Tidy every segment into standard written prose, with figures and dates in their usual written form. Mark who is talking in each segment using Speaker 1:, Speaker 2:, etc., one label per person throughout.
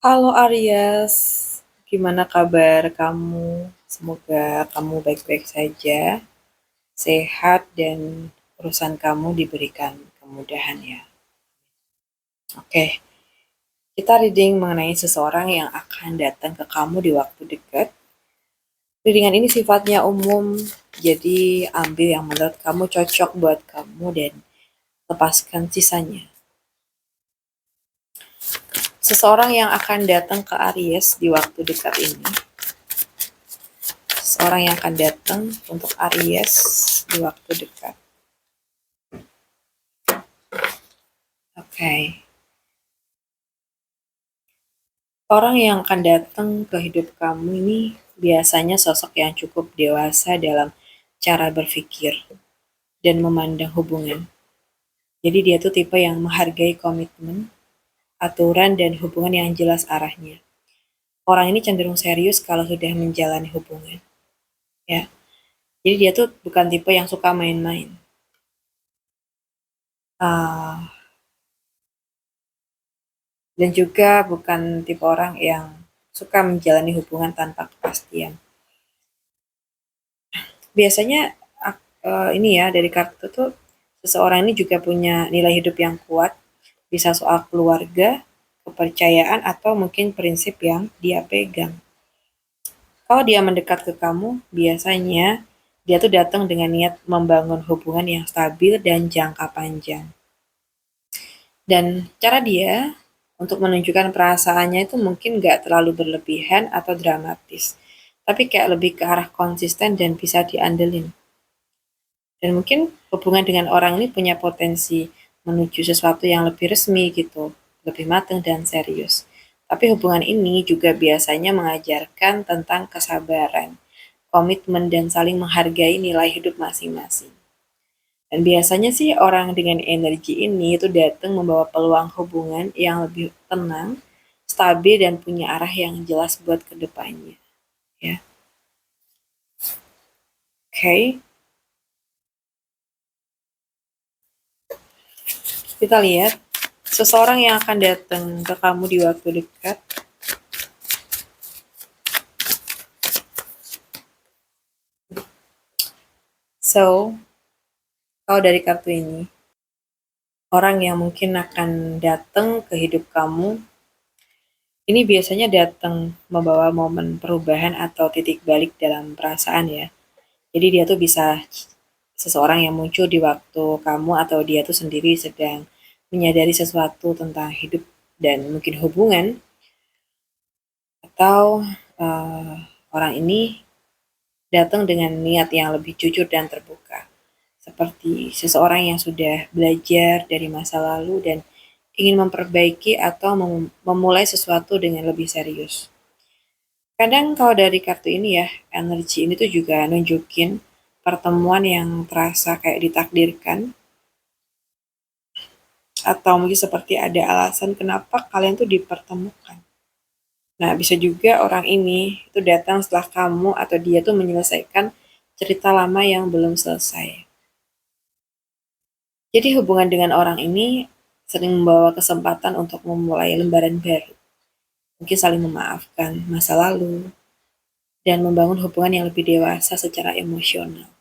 Speaker 1: Halo Aries, gimana kabar kamu? Semoga kamu baik-baik saja, sehat, dan urusan kamu diberikan kemudahan ya. Oke, kita reading mengenai seseorang yang akan datang ke kamu di waktu dekat. Readingan ini sifatnya umum, jadi ambil yang menurut kamu cocok buat kamu dan lepaskan sisanya. Seseorang yang akan datang ke Aries di waktu dekat ini, seseorang yang akan datang untuk Aries di waktu dekat. Oke. Orang yang akan datang ke hidup kamu ini biasanya sosok yang cukup dewasa dalam cara berpikir dan memandang hubungan. Jadi dia tuh tipe yang menghargai komitmen, aturan, dan hubungan yang jelas arahnya. Orang ini cenderung serius kalau sudah menjalani hubungan. Ya, jadi dia tuh bukan tipe yang suka main-main. Ah, dan juga bukan tipe orang yang suka menjalani hubungan tanpa kepastian. Biasanya ini ya dari kartu tuh seseorang ini juga punya nilai hidup yang kuat, bisa soal keluarga, kepercayaan, atau mungkin prinsip yang dia pegang. Kalau dia mendekat ke kamu, biasanya dia tuh datang dengan niat membangun hubungan yang stabil dan jangka panjang. Dan cara dia untuk menunjukkan perasaannya itu mungkin nggak terlalu berlebihan atau dramatis, tapi kayak lebih ke arah konsisten dan bisa diandelin. Dan mungkin hubungan dengan orang ini punya potensi menuju sesuatu yang lebih resmi gitu, lebih matang dan serius. Tapi hubungan ini juga biasanya mengajarkan tentang kesabaran, komitmen, dan saling menghargai nilai hidup masing-masing. Dan biasanya sih orang dengan energi ini itu datang membawa peluang hubungan yang lebih tenang, stabil, dan punya arah yang jelas buat kedepannya. Ya, oke. Okay. Kita lihat seseorang yang akan datang ke kamu di waktu dekat. So, kalau dari kartu ini, orang yang mungkin akan datang ke hidup kamu, ini biasanya datang membawa momen perubahan atau titik balik dalam perasaan ya. Jadi dia tuh bisa seseorang yang muncul di waktu kamu atau dia tuh sendiri sedang menyadari sesuatu tentang hidup dan mungkin hubungan, atau uh, orang ini datang dengan niat yang lebih jujur dan terbuka. Seperti seseorang yang sudah belajar dari masa lalu dan ingin memperbaiki atau memulai sesuatu dengan lebih serius. Kadang kalau dari kartu ini ya, energi ini tuh juga nunjukin pertemuan yang terasa kayak ditakdirkan, atau mungkin seperti ada alasan kenapa kalian tuh dipertemukan. Nah, bisa juga orang ini itu datang setelah kamu atau dia tuh menyelesaikan cerita lama yang belum selesai. Jadi hubungan dengan orang ini sering membawa kesempatan untuk memulai lembaran baru. Mungkin saling memaafkan masa lalu dan membangun hubungan yang lebih dewasa secara emosional.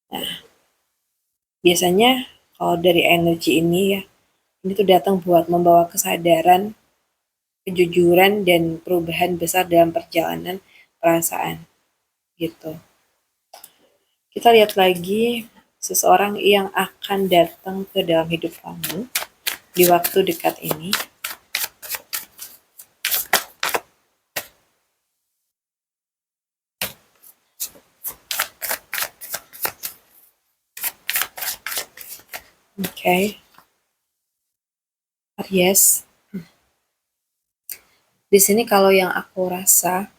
Speaker 1: Nah, biasanya kalau dari energi ini ya, ini tuh datang buat membawa kesadaran, kejujuran, dan perubahan besar dalam perjalanan perasaan gitu. Kita lihat lagi seseorang yang akan datang ke dalam hidup kamu di waktu dekat ini. Oke, okay. Aries. Di sini kalau yang aku rasa,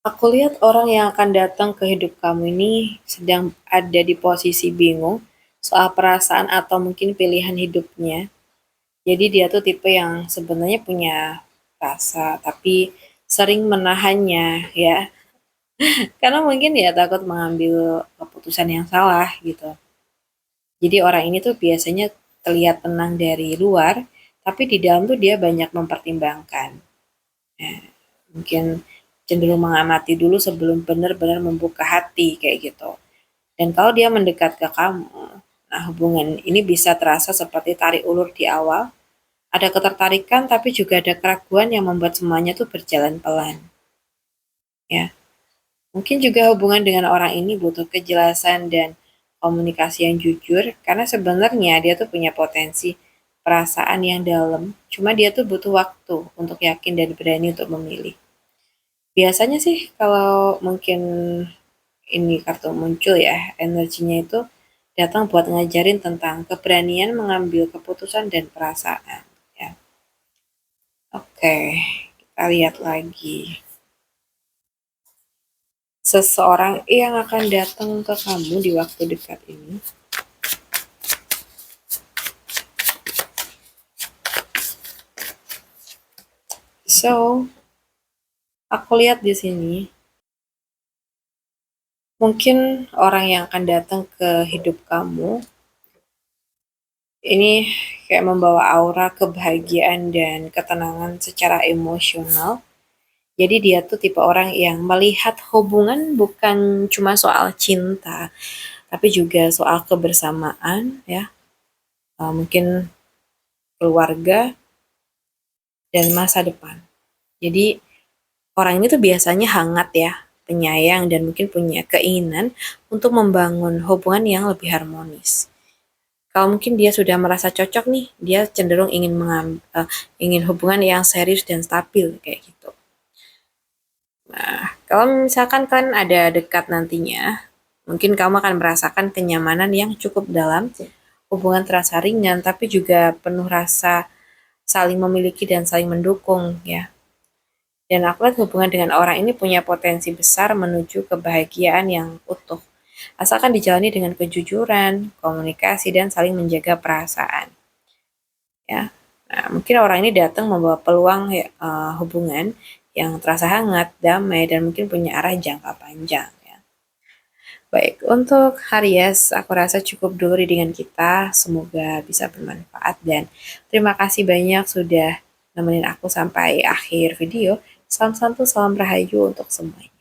Speaker 1: aku lihat orang yang akan datang ke hidup kamu ini sedang ada di posisi bingung soal perasaan atau mungkin pilihan hidupnya. Jadi dia tuh tipe yang sebenarnya punya rasa, tapi sering menahannya ya. Karena mungkin ya takut mengambil keputusan yang salah gitu. Jadi orang ini tuh biasanya terlihat tenang dari luar, tapi di dalam tuh dia banyak mempertimbangkan. Nah, mungkin cenderung mengamati dulu sebelum benar-benar membuka hati kayak gitu. Dan kalau dia mendekat ke kamu, nah hubungan ini bisa terasa seperti tarik ulur di awal. Ada ketertarikan tapi juga ada keraguan yang membuat semuanya tuh berjalan pelan. Ya, mungkin juga hubungan dengan orang ini butuh kejelasan dan komunikasi yang jujur karena sebenarnya dia tuh punya potensi perasaan yang dalam. Cuma dia tuh butuh waktu untuk yakin dan berani untuk memilih. Biasanya sih kalau mungkin ini kartu muncul ya, energinya itu datang buat ngajarin tentang keberanian mengambil keputusan dan perasaan. Ya. Oke, kita lihat lagi. Seseorang yang akan datang ke kamu di waktu dekat ini. So, aku lihat di sini, mungkin orang yang akan datang ke hidup kamu ini kayak membawa aura kebahagiaan dan ketenangan secara emosional. Jadi dia tuh tipe orang yang melihat hubungan bukan cuma soal cinta, tapi juga soal kebersamaan ya. Mungkin keluarga dan masa depan. Jadi orang ini tuh biasanya hangat ya, penyayang dan mungkin punya keinginan untuk membangun hubungan yang lebih harmonis. Kalau mungkin dia sudah merasa cocok nih, dia cenderung ingin hubungan yang serius dan stabil kayak gitu. Nah, kalau misalkan kan ada dekat nantinya, mungkin kamu akan merasakan kenyamanan yang cukup dalam, hubungan terasa ringan tapi juga penuh rasa saling memiliki dan saling mendukung ya. Dan aku lihat hubungan dengan orang ini punya potensi besar menuju kebahagiaan yang utuh. Asalkan dijalani dengan kejujuran, komunikasi, dan saling menjaga perasaan. Ya, nah, mungkin orang ini datang membawa peluang ya, hubungan yang terasa hangat, damai, dan mungkin punya arah jangka panjang. Ya. Baik, untuk Aries, aku rasa cukup dulu dengan kita. Semoga bisa bermanfaat dan terima kasih banyak sudah nemenin aku sampai akhir video. Salam santu, salam rahayu untuk semuanya.